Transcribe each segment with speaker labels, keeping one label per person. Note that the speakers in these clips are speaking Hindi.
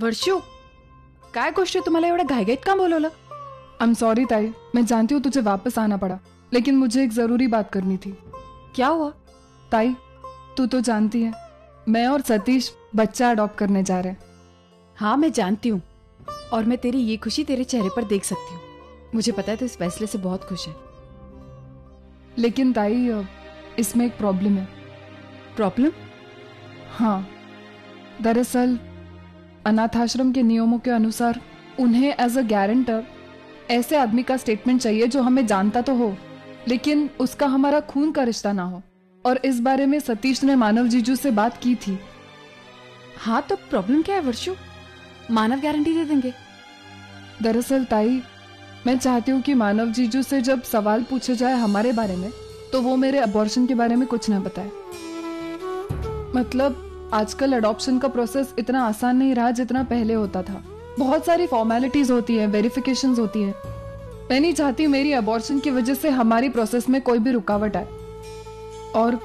Speaker 1: वर्षू, काय गोष्ट तुम्हाला एवढ्या घाईघाईत का बोलवलं?
Speaker 2: आई एम सॉरी ताई, मैं जानती हूँ तुझे वापस आना पड़ा, लेकिन मुझे एक जरूरी बात करनी थी।
Speaker 1: क्या हुआ?
Speaker 2: ताई, तू तो जानती है मैं और सतीश बच्चा अडॉप्ट करने जा रहे हैं।
Speaker 1: हाँ मैं जानती हूँ, और मैं तेरी ये खुशी तेरे चेहरे पर देख सकती हूँ। मुझे पता है तू इस फैसले से बहुत खुश है।
Speaker 2: लेकिन ताई, इसमें एक प्रॉब्लम है।
Speaker 1: प्रॉब्लम?
Speaker 2: हाँ, दरअसल अनाथ आश्रम के नियमों के अनुसार उन्हें एज अ गारंटर ऐसे आदमी का स्टेटमेंट चाहिए जो हमें जानता तो हो, लेकिन उसका हमारा खून का रिश्ता ना हो। और इस बारे में सतीश ने मानव जीजू से बात की थी।
Speaker 1: हाँ तो प्रॉब्लम क्या है वर्षू? मानव गारंटी दे देंगे।
Speaker 2: दरअसल ताई, मैं चाहती हूँ कि मानव जीजू से जब सवाल पूछे जाए हमारे बारे में, तो वो मेरे अबॉर्शन के बारे में कुछ ना बताए। मतलब आजकल अडॉप्शन का प्रोसेस इतना आसान नहीं रहा जितना पहले होता था। बहुत सारी फॉर्मेलिटीज होती है, वेरिफिकेशंस होती है। मैं नहीं चाहती मेरी अबॉर्शन की वजह से हमारी प्रोसेस में कोई भी रुकावट आए। और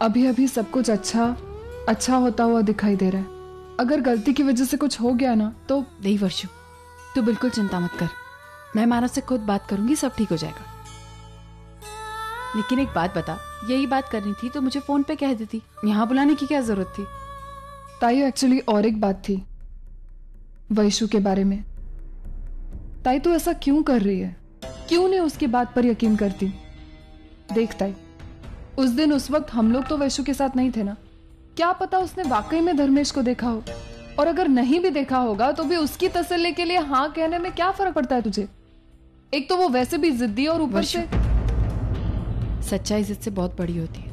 Speaker 2: अभी अभी सब कुछ अच्छा होता हुआ दिखाई दे रहा है। अगर गलती की वजह से कुछ हो गया ना तो।
Speaker 1: नहीं वर्षू, तू बिल्कुल चिंता मत कर, मैं मानव से खुद बात करूंगी, सब ठीक हो जाएगा। लेकिन एक बात बता, यही बात करनी थी तो मुझे फोन पे कह देती, यहाँ बुलाने की क्या जरूरत थी?
Speaker 2: ताई एक्चुअली और एक बात थी, वैशु के बारे में। ताई तू ऐसा क्यों कर रही है? क्यों नहीं उसकी बात पर यकीन करती? देख ताई, उस दिन उस वक्त हम लोग तो वैशु के साथ नहीं थे ना। क्या पता उसने वाकई में धर्मेश को देखा हो, और अगर नहीं भी देखा होगा तो भी उसकी तसल्ली के लिए हाँ कहने में क्या फर्क पड़ता है तुझे? एक तो वो वैसे भी जिद्दी, और ऊपर से
Speaker 1: सच्चाई जिद से बहुत बड़ी होती है।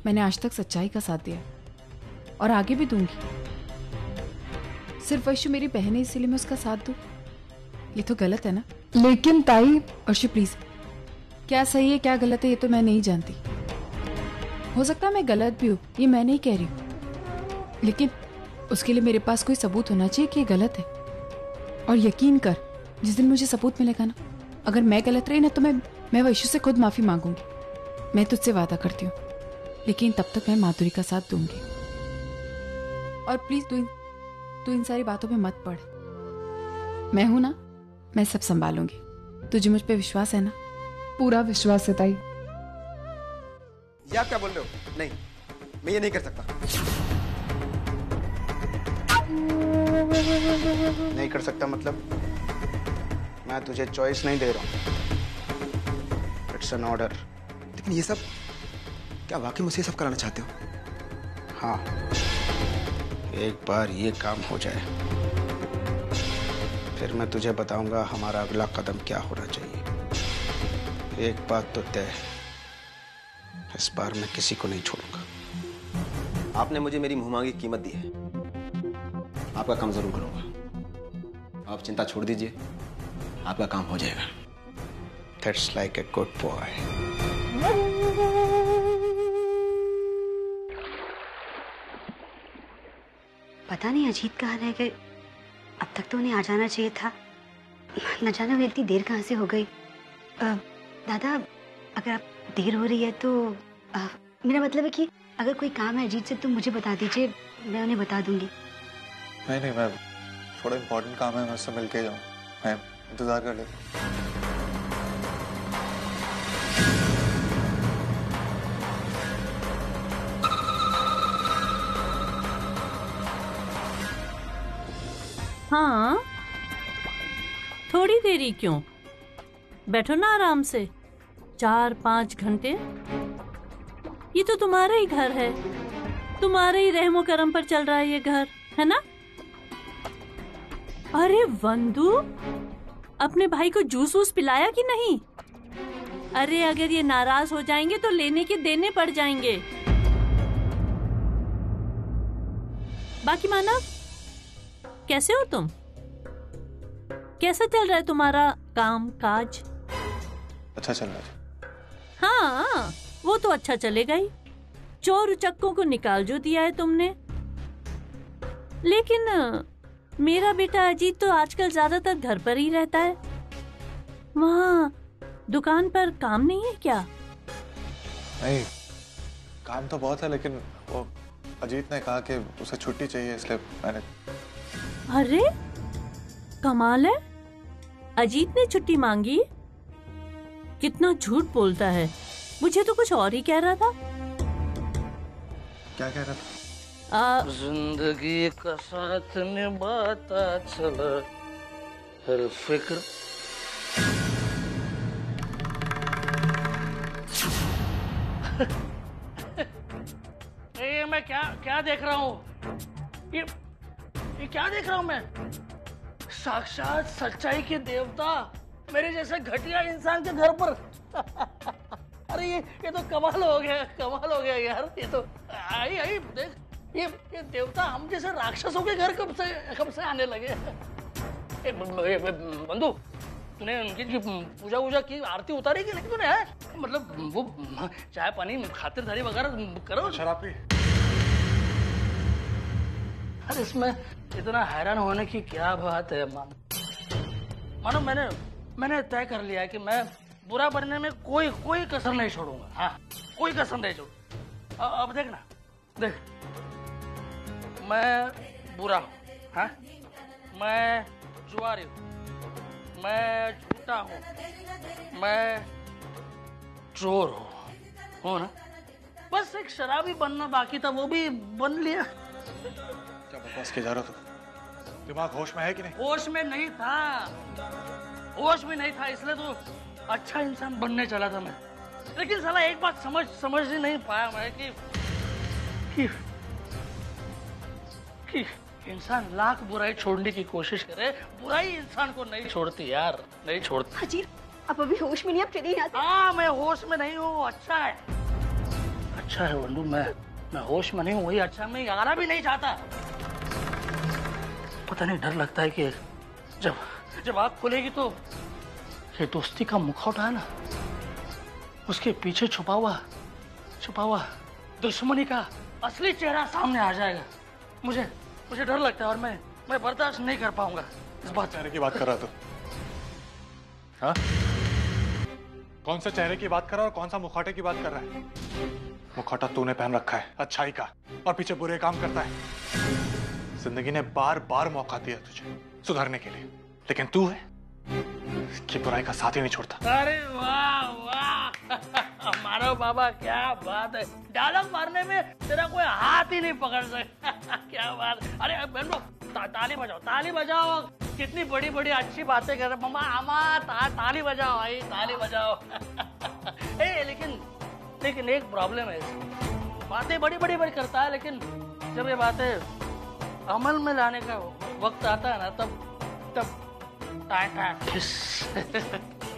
Speaker 1: मैंने आज तक सच्चाई का साथ दिया और आगे भी दूंगी। सिर्फ वैशु मेरी बहन है इसीलिए मैं उसका साथ दूं? ये तो गलत है ना?
Speaker 2: लेकिन ताई।
Speaker 1: वर्षु प्लीज, क्या सही है क्या गलत है ये तो मैं नहीं जानती। हो सकता है मैं गलत भी हूं, ये मैं नहीं कह रही हूं, लेकिन उसके लिए मेरे पास कोई सबूत होना चाहिए कि ये गलत है। और यकीन कर, जिस दिन मुझे सबूत मिलेगा ना, अगर मैं गलत रही ना तो मैं वैशु से खुद माफी मांगूंगी। मैं तुझसे वादा करती हूँ, लेकिन तब तक मैं माधुरी का साथ दूंगी। और प्लीज तू इन सारी बातों पे मत पड़। मैं हूं ना, मैं सब संभालूंगी। तुझे मुझ पे विश्वास है ना?
Speaker 2: पूरा विश्वास है ताई।
Speaker 3: ये आप क्या बोल रहे हो? नहीं, मैं ये नहीं कर सकता। नहीं कर सकता मतलब? मैं तुझे चॉइस नहीं दे रहा हूं, इट्स एन ऑर्डर।
Speaker 4: लेकिन ये सब क्या वाकई मुझसे सब कराना चाहते हो?
Speaker 3: हाँ, एक बार ये काम हो जाए फिर मैं तुझे बताऊंगा हमारा अगला कदम क्या होना चाहिए। एक बात तो तय है, इस बार मैं किसी को नहीं छोड़ूंगा।
Speaker 4: आपने मुझे मेरी मुंहमांगी कीमत दी है, आपका काम जरूर करूंगा। आप चिंता छोड़ दीजिए, आपका काम हो जाएगा।
Speaker 3: That's like a good boy.
Speaker 5: पता नहीं अजीत कहाँ रह गए। अब तक तो उन्हें आ जाना चाहिए था, न जाने वो इतनी देर कहाँ से हो गई। दादा, अगर आप देर हो रही है तो मेरा मतलब है कि अगर कोई काम है अजीत से तो मुझे बता दीजिए, मैं उन्हें बता दूंगी।
Speaker 6: नहीं मैं थोड़ा इम्पोर्टेंट काम है, मैं उससे मिल के जाऊँ। मैं इंतजार कर लेता हूँ।
Speaker 7: हाँ, थोड़ी देरी क्यों? बैठो ना आराम से, 4-5 घंटे। ये तो तुम्हारा ही घर है, तुम्हारे ही रहमो करम पर चल रहा है ये घर, है ना? अरे वंदू, अपने भाई को जूस वूस पिलाया कि नहीं? अरे अगर ये नाराज हो जाएंगे तो लेने के देने पड़ जाएंगे। बाकी मानव, कैसे हो तुम? कैसा चल रहा है तुम्हारा काम काज?
Speaker 6: अच्छा चल रहा है।
Speaker 7: हाँ, वो तो अच्छा चलेगा ही। चोर उचक्कों को निकाल जो दिया है तुमने। लेकिन मेरा बेटा अजीत तो आजकल ज्यादातर घर पर ही रहता है। वहाँ दुकान पर काम नहीं है क्या?
Speaker 6: नहीं, काम तो बहुत है, लेकिन वो अजीत ने कहा कि उसे छुट्टी चाहिए, इसलिए मैंने।
Speaker 7: अरे कमाल है, अजीत ने छुट्टी मांगी? कितना झूठ बोलता है, मुझे तो कुछ और ही कह रहा था।
Speaker 6: क्या कह रहा था?
Speaker 8: जिंदगी का साथ निभाता चला हर फिक्र। ये मैं क्या देख रहा हूँ? ये क्या देख रहा हूँ मैं? साक्षात सच्चाई के देवता मेरे जैसे घटिया इंसान के घर पर। अरे ये तो कमाल हो गया यार। ये तो आई देख, ये देवता हम जैसे राक्षसों के घर कब से आने लगे। बंधु, तूने उनकी पूजा वूजा की, आरती उतारी कि नहीं तूने? है मतलब वो चाय पानी खातिरदारी वगैरह करो।
Speaker 6: शराब पी।
Speaker 8: अरे इसमें इतना हैरान होने की क्या बात है? मानो मैंने तय कर लिया है कि मैं बुरा बनने में कोई कसर नहीं छोड़ूंगा। हाँ, कोई कसर नहीं छोड़ूंगा। अब देखना, देख, मैं बुरा हूँ, हाँ, मैं जुआरी हूँ, मैं झूठा हूँ, मैं चोर हूँ ना। बस एक शराबी बनना बाकी था, वो भी बन लिया।
Speaker 6: क्या बकवास किया जा रहा? तो दिमाग होश में है कि नहीं?
Speaker 8: होश में नहीं था, इसलिए तो अच्छा इंसान बनने चला था मैं। लेकिन साला एक बात समझ ही नहीं पाया मैं कि इंसान लाख बुराई छोड़ने की कोशिश करे, बुराई इंसान को नहीं छोड़ती यार, नहीं छोड़ती।
Speaker 5: अजीत, आप अभी होश में नहीं, आप चले यहाँ से।
Speaker 8: हाँ, मैं होश में नहीं हूँ। अच्छा है बंधु, मैं होश में नहीं हूँ, वही अच्छा। मैं आना भी नहीं चाहता। पता नहीं, डर लगता है कि जब आग खुलेगी तो ये दोस्ती का मुखौटा है ना, उसके पीछे छुपा हुआ दुश्मनी का असली चेहरा सामने आ जाएगा। मुझे डर लगता है और मैं बर्दाश्त नहीं कर पाऊंगा इस बात।
Speaker 6: चेहरे की बात कर रहा तू? हाँ, कौन सा चेहरे की बात कर रहा है और कौन सा मुखौटे की बात कर रहा है? मुखौटा तूने पहन रखा है अच्छाई का, और पीछे बुरे काम करता है। जिंदगी ने बार मौका दिया तुझे सुधरने के लिए, लेकिन तू है कि बुराई का साथ ही नहीं छोड़ता।
Speaker 8: अरे वाह मारो बाबा, क्या बात है। डायलॉग मारने में तेरा कोई हाथ ही नहीं पकड़ सकता। क्या बात। अरे बहनों, ताली बजाओ। कितनी बड़ी अच्छी बातें कर रहे मम्मा। ताली बजाओ भाई, ताली बजाओ। लेकिन एक प्रॉब्लम है, बातें बड़ी करता है, लेकिन जब ये बातें अमल में लाने का वक्त आता है ना, तब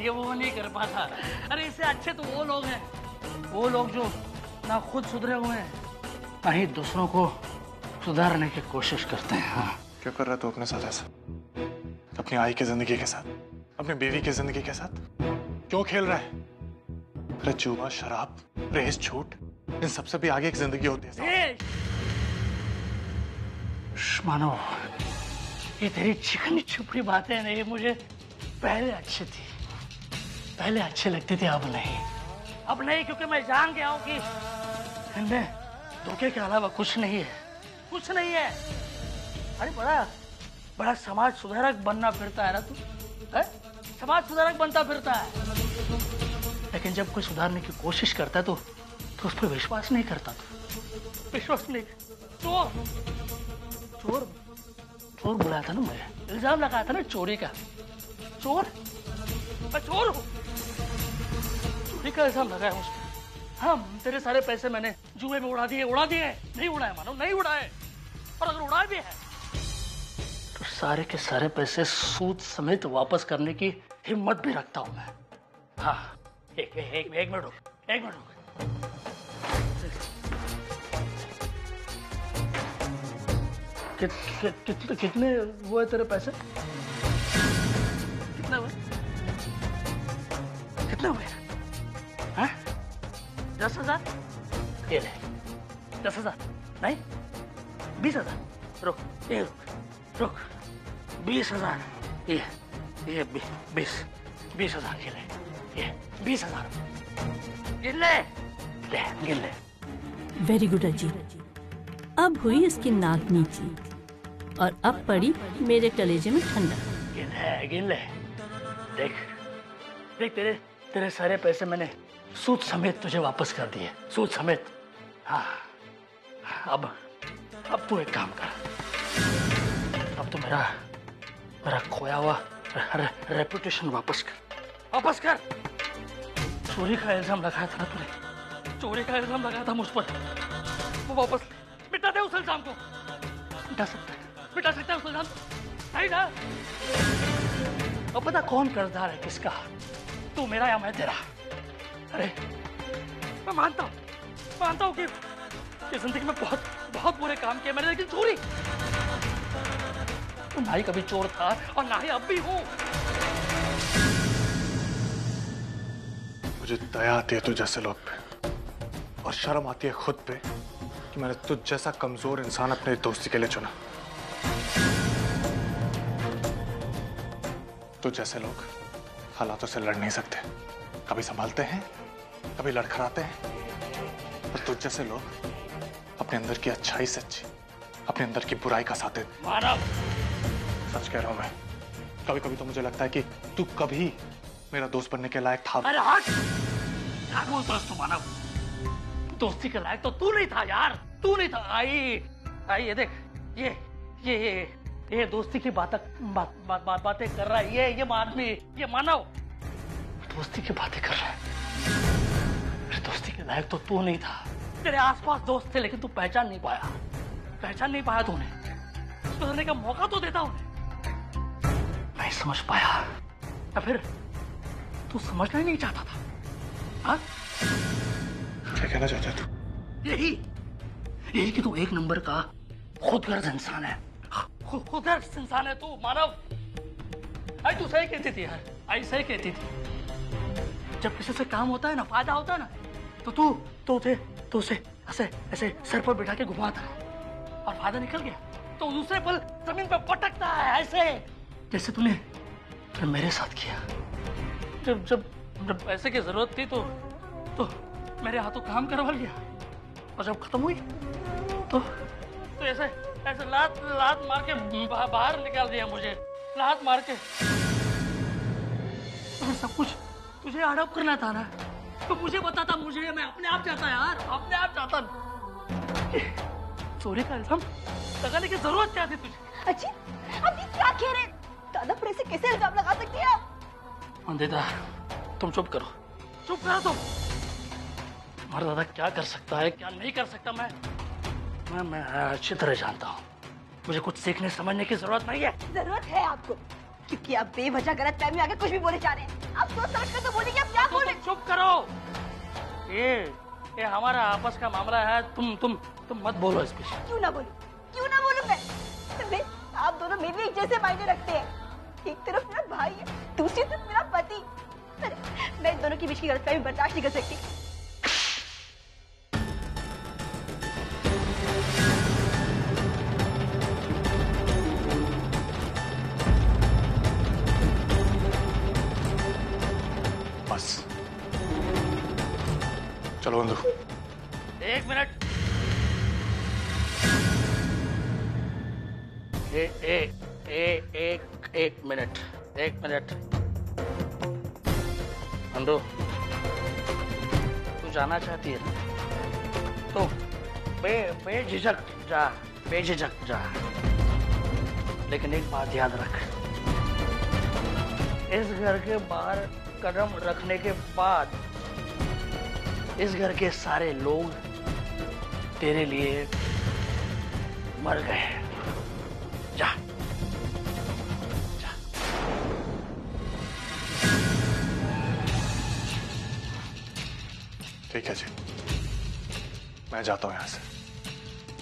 Speaker 8: ये वो नहीं कर पाता। अरे इससे अच्छे तो वो लोग हैं, जो ना खुद सुधरे हुए हैं, ना ही दूसरों को सुधारने की कोशिश करते हैं। हाँ।
Speaker 6: क्यों कर रहा तू अपने साथ ऐसा? अपनी आई की जिंदगी के साथ, अपनी बीवी की जिंदगी के साथ क्यों खेल रहा है? अरे जुआ, शराब, रेस, झूठ, इन सबसे भी आगे एक जिंदगी होती है।
Speaker 8: मानो, ये तेरी चिकनी छुपड़ी बातें नहीं मुझे पहले अच्छी लगती थी, अब नहीं, क्योंकि मैं जान गया हूँ कि इनमें धोखे के अलावा कुछ नहीं है। अरे बड़ा समाज सुधारक बनना फिरता है ना तू, समाज सुधारक बनता फिरता है, लेकिन जब कोई सुधारने की कोशिश करता है तो उस पर विश्वास नहीं करता। चोर बुलाया था ना मुझे, इल्जाम लगाया था ना चोरी का। मैं चोर हूँ, चोरी का इल्जाम लगाया मुझ पर। हाँ, तेरे सारे पैसे मैंने जुए में उड़ा दिए। नहीं उड़ाए मानो, नहीं उड़ाए। और अगर उड़ाए भी है तो सारे के सारे पैसे सूद समेत वापस करने की हिम्मत भी रखता हूँ मैं। हाँ, एक मिनट रुक। कितने हुए तेरे पैसे? कितने हुए? हाँ? 10,000? ये ले, 10,000 नहीं, 20,000। रुक 20,000। ये 20,000 के ले, ये 20,000 गिन ले।
Speaker 7: वेरी गुड अजीत, अब हुई इसकी नाक नीची और अब पड़ी मेरे कलेजे में ठंडा।
Speaker 8: गिन ले। देख देख, तेरे सारे पैसे मैंने सूद समेत तुझे वापस कर दिए, सूद समेत। हाँ, अब तू एक काम कर, अब तो मेरा खोया हुआ रेपुटेशन वापस कर। चोरी का इल्जाम लगाया था ना तूने, चोरी का इल्जाम लगाया था मुझ पर, वो वापस मिटा दे उस इल्जाम को। मिटा सकता है उस इल्जाम, नहीं ना? अब पता कौन कर्जदार है किसका, तू मेरा या मैं तेरा? अरे मैं मानता हूँ कि जिंदगी में बहुत बुरे काम किए मैंने, लेकिन चोरी तो ना ही कभी चोर था और ना ही अब भी हूँ।
Speaker 6: मुझे दया आती है तुझ जैसे लोग पे, और शर्म आती है खुद पे कि मैंने तुझ जैसा कमजोर इंसान अपने दोस्ती के लिए चुना। तुझ जैसे लोग हालातों से लड़ नहीं सकते, कभी संभालते हैं, कभी लड़खड़ाते हैं। और तुझ जैसे लोग अपने अंदर की अच्छाई से अच्छी अपने अंदर की बुराई का साथ देते।
Speaker 8: मानव,
Speaker 6: सच कह रहा हूं मैं, कभी कभी तो मुझे लगता है कि तू कभी मेरा दोस्त बनने के लायक था।
Speaker 8: अरे हट, क्या बोलता है तू मानव? दोस्ती के लायक तो तू नहीं था यार, तू नहीं था। आई ये देख, ये दोस्ती की बातें कर रहा है ये आदमी, ये मानव दोस्ती की बातें कर रहा है। दोस्ती के लायक तो तू नहीं था, तेरे आसपास दोस्त थे लेकिन तू पहचान नहीं पाया तूने। सुधरने का मौका तो देता उन्हें, नहीं समझ पाया, या फिर तू समझना ही नहीं चाहता था? हाँ,
Speaker 6: क्या कहना चाहता है तू?
Speaker 8: यही कि तू एक नंबर का खुदगर्ज इंसान है, खुदगर्ज इंसान है तू मानव। आई तू सही कहती थी यार, आई सही कहती थी। जब किसी से काम होता है ना, फायदा होता है ना, तो तू उसे ऐसे सर पर बिठा के घुमाता है, और फायदा निकल गया तो दूसरे पल जमीन पर पटकता है, ऐसे जैसे तूने मेरे साथ किया। जब पैसे की जरूरत थी तो मेरे हाथों काम करवा लिया, और जब खत्म हुई तो ऐसे लात मार के बाहर निकाल दिया मुझे, लात मार के। सब कुछ तुझे हड़प करना था ना, तो मुझे बताता, मुझे, मैं अपने आप चाहता यार, अपने आप चाहता। चोरी का इल्जाम लगाने की जरूरत क्या थी तुझे?
Speaker 9: अच्छी, अब ये क्या कह रहे? दादा पर ऐसे कैसे इल्जाम लगा सकती है आप?
Speaker 8: अंधेरा, तुम चुप करो तुम। हमारा दादा क्या कर सकता है, क्या नहीं कर सकता, मैं अच्छी तरह जानता हूँ। मुझे कुछ सीखने समझने की जरूरत नहीं है।
Speaker 9: जरूरत है आपको, क्योंकि आप बेवजह गलतफहमी में आके कुछ भी बोले जा रहे हैं। आप सोच समझ कर तो बोलेंगे, आप क्या बोल रहे हैं?
Speaker 8: चुप करो, ये हमारा आपस का मामला है, तुम मत बोलो इस पे।
Speaker 9: क्यों ना बोलूं मैं? आप दोनों मेरे लिए एक जैसे मायने रखते हैं। एक तरफ मेरा भाई है, दूसरी तरफ मेरा पति। मैं इन दोनों के बीच की गलतफहमी बर्दाश्त नहीं कर सकती।
Speaker 6: बस चलो बंधु।
Speaker 8: एक मिनट, एक मिनट। अंधो, तू जाना चाहती है तो बेझिझक जा, लेकिन एक बात याद रख, इस घर के बाहर कदम रखने के बाद इस घर के सारे लोग तेरे लिए मर गए। जा।
Speaker 6: ठीक है जी, मैं जाता हूं यहां से,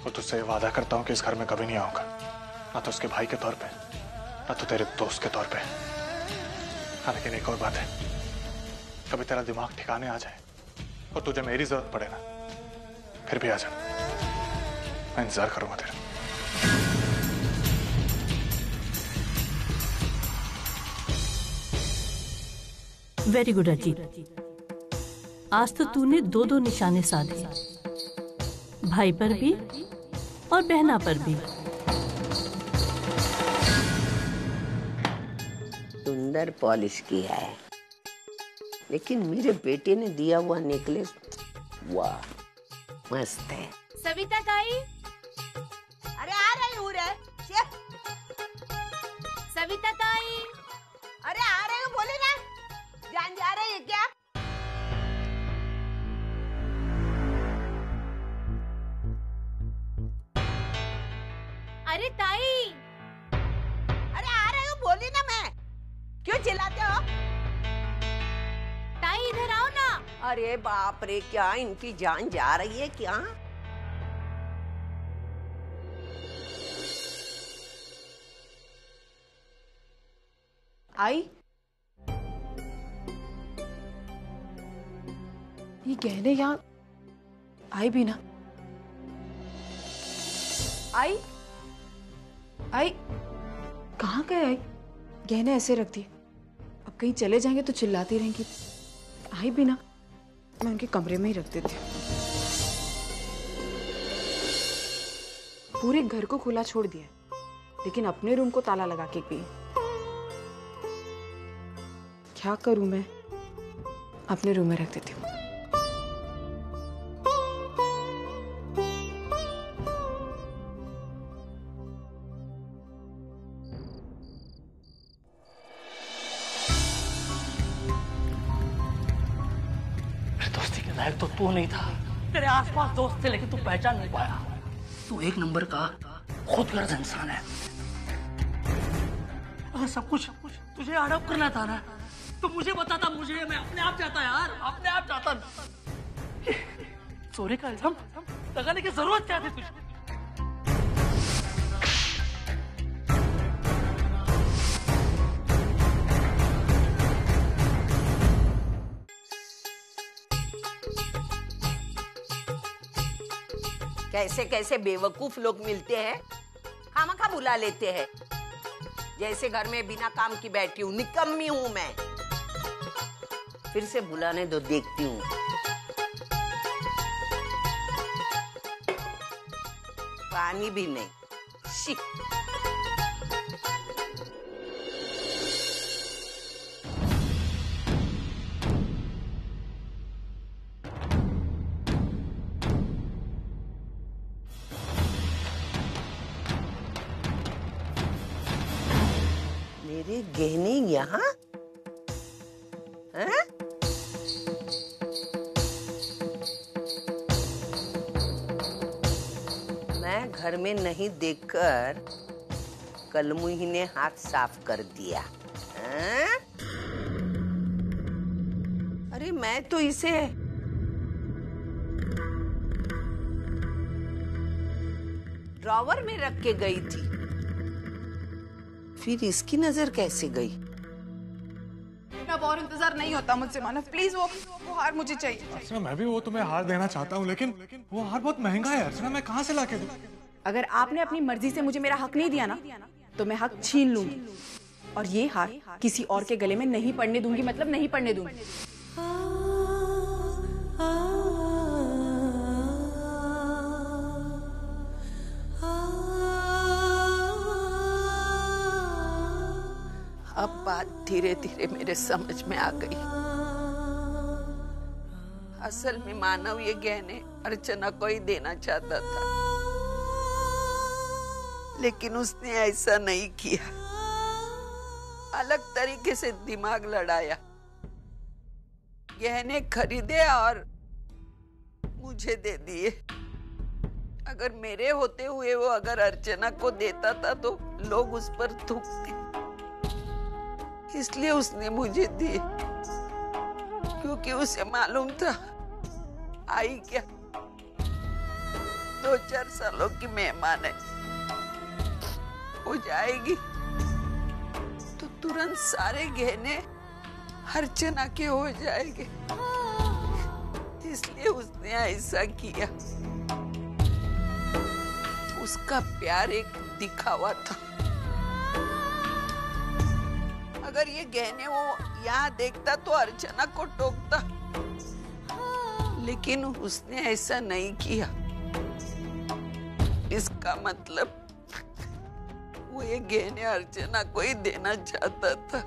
Speaker 6: और तुझसे वादा करता हूं कि इस घर में कभी नहीं आऊंगा, ना तो उसके भाई के तौर पे, ना तो तेरे दोस्त के तौर पे। हाँ, लेकिन एक और बात है, कभी तेरा दिमाग ठिकाने आ जाए और तुझे मेरी जरूरत पड़े ना, फिर भी आ जा, मैं इंतजार करूंगा तेरा।
Speaker 7: वेरी गुड अजीत, आज तो तूने दो निशाने साधे, भाई पर भी और बहना पर भी।
Speaker 10: सुंदर पॉलिश किया है, लेकिन मेरे बेटे ने दिया हुआ नेकलेस वाह मस्त है।
Speaker 9: सविता ताई, अरे आ रही हूँ रे। सविता ताई, अरे आ रही हूँ, बोले ना। जान जा रही है क्या? अरे ताई, अरे आ रही हूँ, बोली ना मैं। क्यों चिल्लाते हो? ताई इधर आओ ना।
Speaker 10: अरे बाप रे, क्या इनकी जान जा रही है क्या?
Speaker 1: आई, ये गहने यहाँ आई भी ना। आई, आई कहाँ गए? आई गहने ऐसे रख दिए, अब कहीं चले जाएंगे तो चिल्लाती रहेंगी। आई भी ना, मैं उनके कमरे में ही रख देती हूँ। पूरे घर को खुला छोड़ दिया, लेकिन अपने रूम को ताला लगा के गई। क्या करूं मैं? अपने रूम में रख देती हूँ।
Speaker 8: दोस्ती के लायक तो तू नहीं था। तेरे आसपास दोस्त थे, लेकिन तू पहचान नहीं पाया। तू एक नंबर का खुदगर्ज इंसान है। अगर सब कुछ तुझे हड़प करना था ना, तो मुझे बताता। मुझे मैं अपने आप जाता यार, अपने आप जाता। चोरी का इल्जाम लगाने की जरूरत क्या थी तुझे?
Speaker 10: कैसे कैसे बेवकूफ लोग मिलते हैं, खामखा बुला लेते हैं। जैसे घर में बिना काम की बैठी हूँ, निकम्मी हूँ मैं। फिर से बुलाने दो, देखती हूँ। पानी भी नहीं। शी। मेरे गहने यहाँ हैं? मैं घर में नहीं देखकर कलमुही ने हाथ साफ कर दिया। हैं? अरे मैं तो इसे ड्रॉवर में रख के गई थी, फिर इसकी नजर कैसे गई?
Speaker 1: अब और इंतजार नहीं होता मुझसे मानव, प्लीज वो हार मुझे चाहिए।
Speaker 6: अर्चना, मैं भी वो तुम्हें हार देना चाहता हूँ, लेकिन वो हार बहुत महंगा है अर्चना, मैं कहाँ से लाके दूँ?
Speaker 1: अगर आपने अपनी मर्जी से मुझे मेरा हक नहीं दिया ना, तो मैं हक छीन लूंगी, और ये हार किसी और के गले में नहीं पड़ने दूंगी, मतलब नहीं पड़ने दूंगी।
Speaker 10: अब बात धीरे धीरे मेरे समझ में आ गई। असल में मानव ये गहने अर्चना को ही देना चाहता था, लेकिन उसने ऐसा नहीं किया। अलग तरीके से दिमाग लड़ाया, गहने खरीदे और मुझे दे दिए। अगर मेरे होते हुए वो अगर अर्चना को देता था तो लोग उस पर थूकते, इसलिए उसने मुझे दिए, क्योंकि उसे मालूम था आई क्या 2-4 सालों की मेहमान है, हो जाएगी तो तुरंत सारे गहने अर्चना के हो जाएंगे, इसलिए उसने ऐसा किया। उसका प्यार एक दिखावा था। अगर ये गहने वो यहाँ देखता तो अर्चना को टोकता, लेकिन उसने ऐसा नहीं किया। इसका मतलब वो ये गहने अर्चना को ही देना चाहता था।